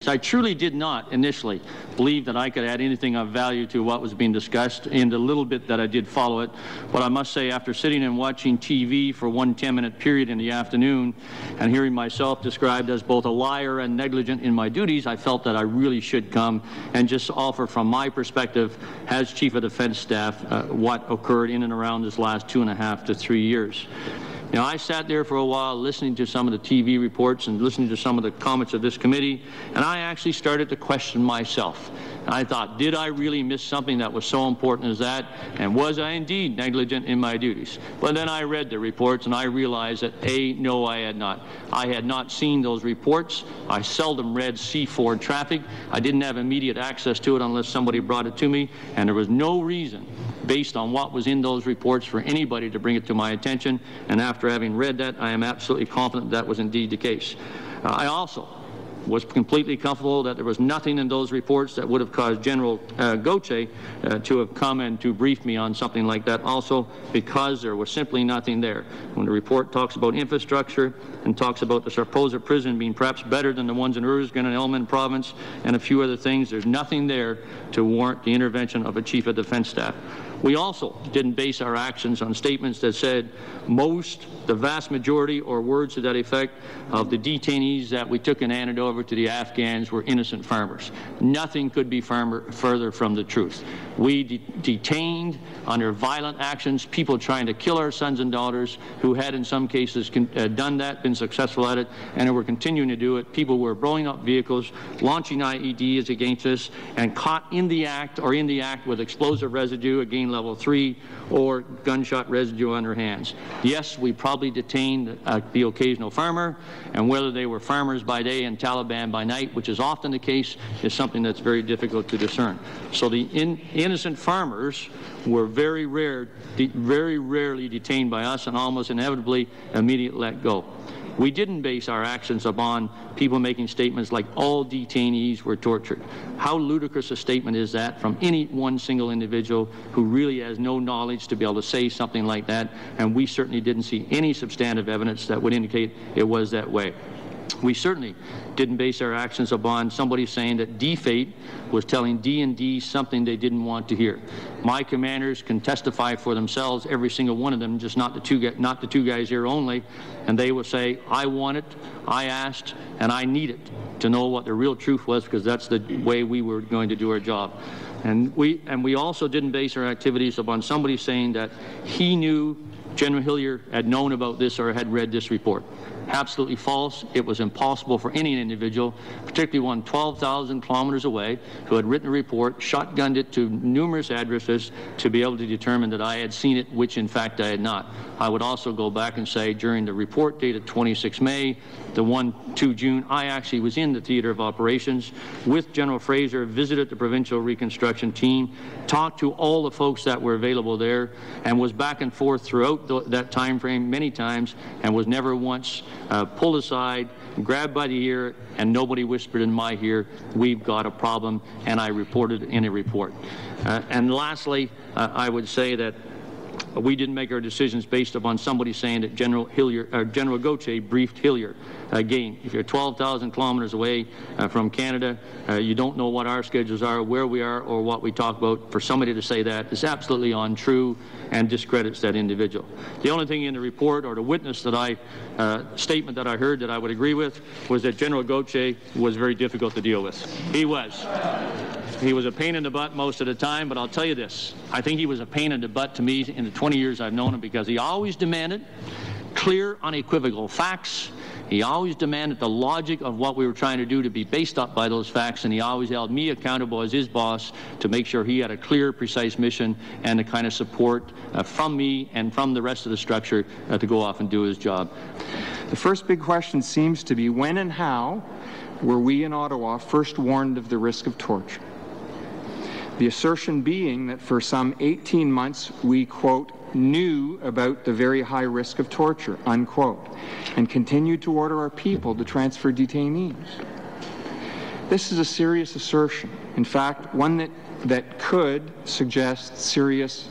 So I truly did not initially believe that I could add anything of value to what was being discussed in the little bit that I did follow it. But I must say, after sitting and watching TV for one 10-minute period in the afternoon and hearing myself described as both a liar and negligent in my duties, I felt that I really should come and just offer from my perspective as Chief of Defense Staff what occurred in and around this last 2.5 to 3 years. Now, I sat there for a while listening to some of the TV reports and listening to some of the comments of this committee, and I actually started to question myself. I thought, did I really miss something that was so important as that? And was I indeed negligent in my duties? But then I read the reports and I realized that, A, no, I had not. I had not seen those reports. I seldom read C4 traffic. I didn't have immediate access to it unless somebody brought it to me, and there was no reason, based on what was in those reports, for anybody to bring it to my attention. And after having read that, I am absolutely confident that was indeed the case. I also was completely comfortable that there was nothing in those reports that would have caused General Gauthier to have come and to brief me on something like that, also because there was simply nothing there. When the report talks about infrastructure and talks about the Sarposa prison being perhaps better than the ones in Ursgan and Elman province and a few other things, there's nothing there to warrant the intervention of a Chief of Defense Staff. We also didn't base our actions on statements that said the vast majority, or words to that effect, of the detainees that we took and handed over to the Afghans were innocent farmers. Nothing could be further from the truth. We detained, under violent actions, people trying to kill our sons and daughters who had in some cases done that, been successful at it, and who were continuing to do it. People were blowing up vehicles, launching IEDs against us, and caught in the act with explosive residue, again level 3, or gunshot residue on their hands. Yes, we probably detained the occasional farmer, and whether they were farmers by day and Taliban by night, which is often the case, is something that's very difficult to discern. So the innocent farmers were very rarely detained by us, and almost inevitably immediately let go. We didn't base our actions upon people making statements like all detainees were tortured. How ludicrous a statement is that from any one single individual who really has no knowledge to be able to say something like that, and we certainly didn't see any substantive evidence that would indicate it was that way. We certainly didn't base our actions upon somebody saying that D-Fate was telling D&D something they didn't want to hear. My commanders can testify for themselves, every single one of them, just not the two guys here only, and they will say, I want it, I asked, and I need it to know what the real truth was, because that's the way we were going to do our job. And we also didn't base our activities upon somebody saying that he knew General Hillier had known about this or had read this report. Absolutely false. It was impossible for any individual, particularly one 12,000 kilometers away, who had written a report, shotgunned it to numerous addresses, to be able to determine that I had seen it, which in fact I had not. I would also go back and say during the report dated 26 May, the 1-2 June, I actually was in the theater of operations with General Fraser, visited the provincial reconstruction team, talked to all the folks that were available there, and was back and forth throughout that time frame many times, and was never once pulled aside, grabbed by the ear, and nobody whispered in my ear, we've got a problem, and I reported in a report. And lastly, I would say that we didn't make our decisions based upon somebody saying that General Gauthier briefed Hillier. Again, if you're 12,000 kilometers away from Canada, you don't know what our schedules are, where we are, or what we talk about. For somebody to say that is absolutely untrue and discredits that individual. The only thing in the report or the witness that statement that I heard that I would agree with was that General Gauthier was very difficult to deal with. He was. He was a pain in the butt most of the time, but I'll tell you this. I think he was a pain in the butt to me in the 20 years I've known him, because he always demanded clear, unequivocal facts. He always demanded the logic of what we were trying to do to be based up by those facts, and he always held me accountable as his boss to make sure he had a clear, precise mission and the kind of support from me and from the rest of the structure to go off and do his job. The first big question seems to be, when and how were we in Ottawa first warned of the risk of torture? The assertion being that for some 18 months we, quote, knew about the very high risk of torture, unquote, and continued to order our people to transfer detainees. This is a serious assertion. In fact, one that could suggest serious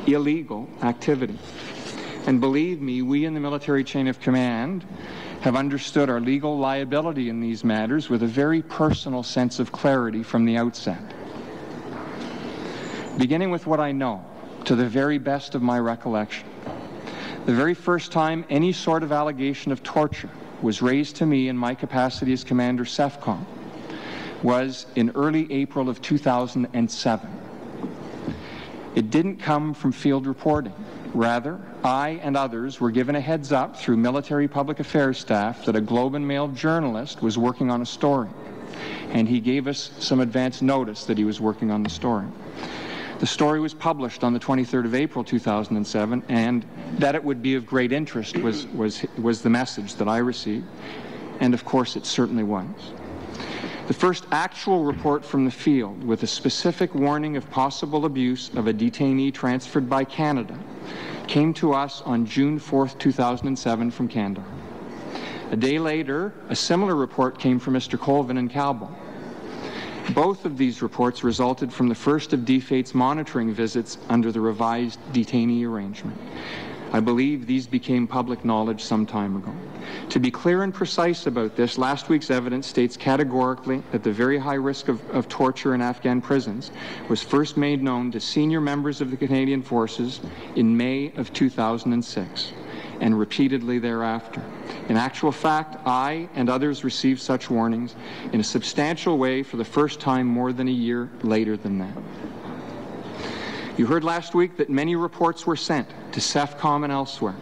illegal activity. And believe me, we in the military chain of command have understood our legal liability in these matters with a very personal sense of clarity from the outset. Beginning with what I know, to the very best of my recollection, the very first time any sort of allegation of torture was raised to me in my capacity as Commander CEFCOM was in early April of 2007. It didn't come from field reporting. Rather, I and others were given a heads up through military public affairs staff that a Globe and Mail journalist was working on a story, and he gave us some advance notice that he was working on the story. The story was published on the 23rd of April 2007, and that it would be of great interest was the message that I received, and of course it certainly was. The first actual report from the field with a specific warning of possible abuse of a detainee transferred by Canada came to us on June 4th, 2007 from Kandahar. A day later, a similar report came from Mr. Colvin in Kabul. Both of these reports resulted from the first of DFATE's monitoring visits under the revised detainee arrangement. I believe these became public knowledge some time ago. To be clear and precise about this, last week's evidence states categorically that the very high risk of torture in Afghan prisons was first made known to senior members of the Canadian Forces in May of 2006 and repeatedly thereafter. In actual fact, I and others received such warnings in a substantial way for the first time more than a year later than that. You heard last week that many reports were sent to CEFCOM and elsewhere.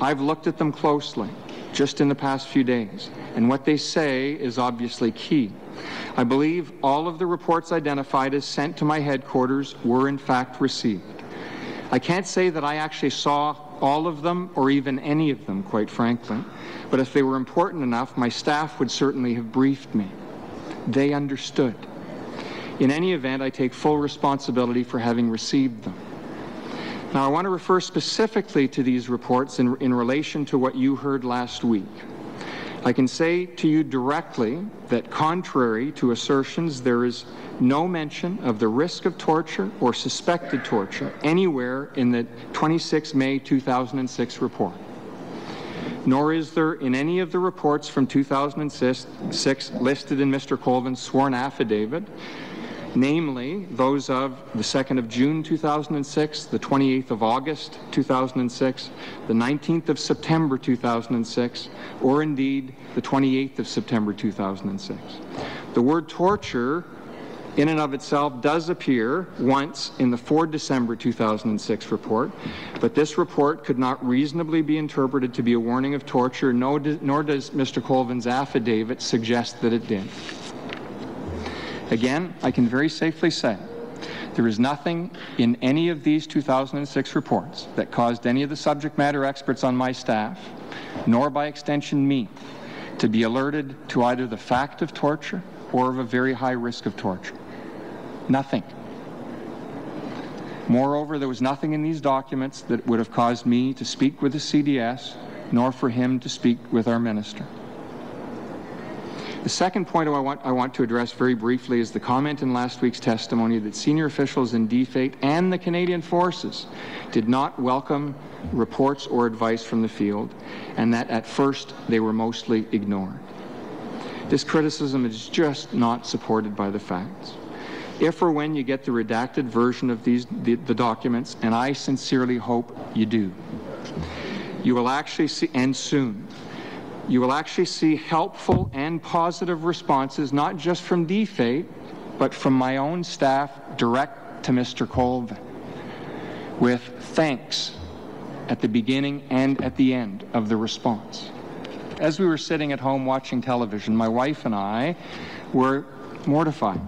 I've looked at them closely just in the past few days, and what they say is obviously key. I believe all of the reports identified as sent to my headquarters were in fact received. I can't say that I actually saw all of them or even any of them, quite frankly, but if they were important enough, my staff would certainly have briefed me. They understood. In any event, I take full responsibility for having received them. Now, I want to refer specifically to these reports in relation to what you heard last week. I can say to you directly that contrary to assertions, there is no mention of the risk of torture or suspected torture anywhere in the 26 May 2006 report. Nor is there in any of the reports from 2006 listed in Mr. Colvin's sworn affidavit, namely those of the 2nd of June 2006, the 28th of August 2006, the 19th of September 2006, or indeed the 28th of September 2006. The word torture in and of itself does appear once in the 4 December 2006 report, but this report could not reasonably be interpreted to be a warning of torture, nor does Mr. Colvin's affidavit suggest that it did. Again, I can very safely say there is nothing in any of these 2006 reports that caused any of the subject matter experts on my staff, nor by extension me, to be alerted to either the fact of torture or of a very high risk of torture. Nothing. Moreover, there was nothing in these documents that would have caused me to speak with the CDS, nor for him to speak with our minister. The second point I want to address very briefly is the comment in last week's testimony that senior officials in DFATE and the Canadian Forces did not welcome reports or advice from the field, and that at first they were mostly ignored. This criticism is just not supported by the facts. If or when you get the redacted version of the documents, and I sincerely hope you do, you will actually see, and soon, you will actually see helpful and positive responses, not just from DFATE, but from my own staff direct to Mr. Colvin, with thanks at the beginning and at the end of the response. As we were sitting at home watching television, my wife and I were mortified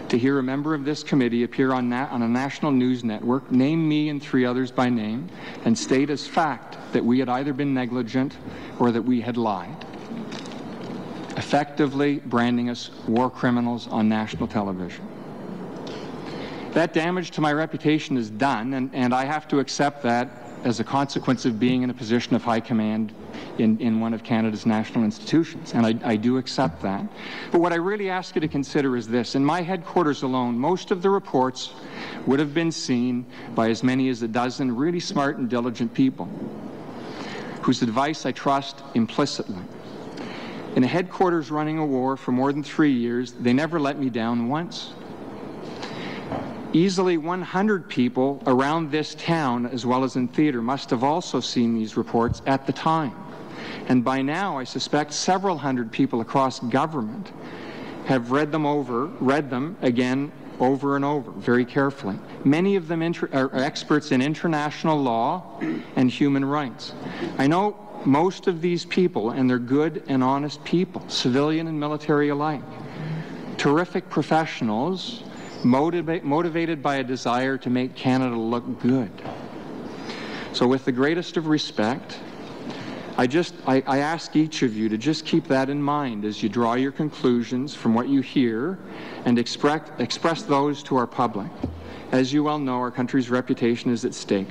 to hear a member of this committee appear on a national news network, name me and 3 others by name, and state as fact that we had either been negligent or that we had lied, effectively branding us war criminals on national television. That damage to my reputation is done, and I have to accept that as a consequence of being in a position of high command in one of Canada's national institutions, and I do accept that. But what I really ask you to consider is this. In my headquarters alone, most of the reports would have been seen by as many as a dozen really smart and diligent people whose advice I trust implicitly. In a headquarters running a war for more than 3 years, they never let me down once. Easily 100 people around this town, as well as in theater, must have also seen these reports at the time. And by now, I suspect several hundred people across government have read them again over and over, very carefully. Many of them are experts in international law and human rights. I know most of these people, and they're good and honest people, civilian and military alike. Terrific professionals, motivated by a desire to make Canada look good. So with the greatest of respect, I ask each of you to just keep that in mind as you draw your conclusions from what you hear and express those to our public. As you well know, our country's reputation is at stake.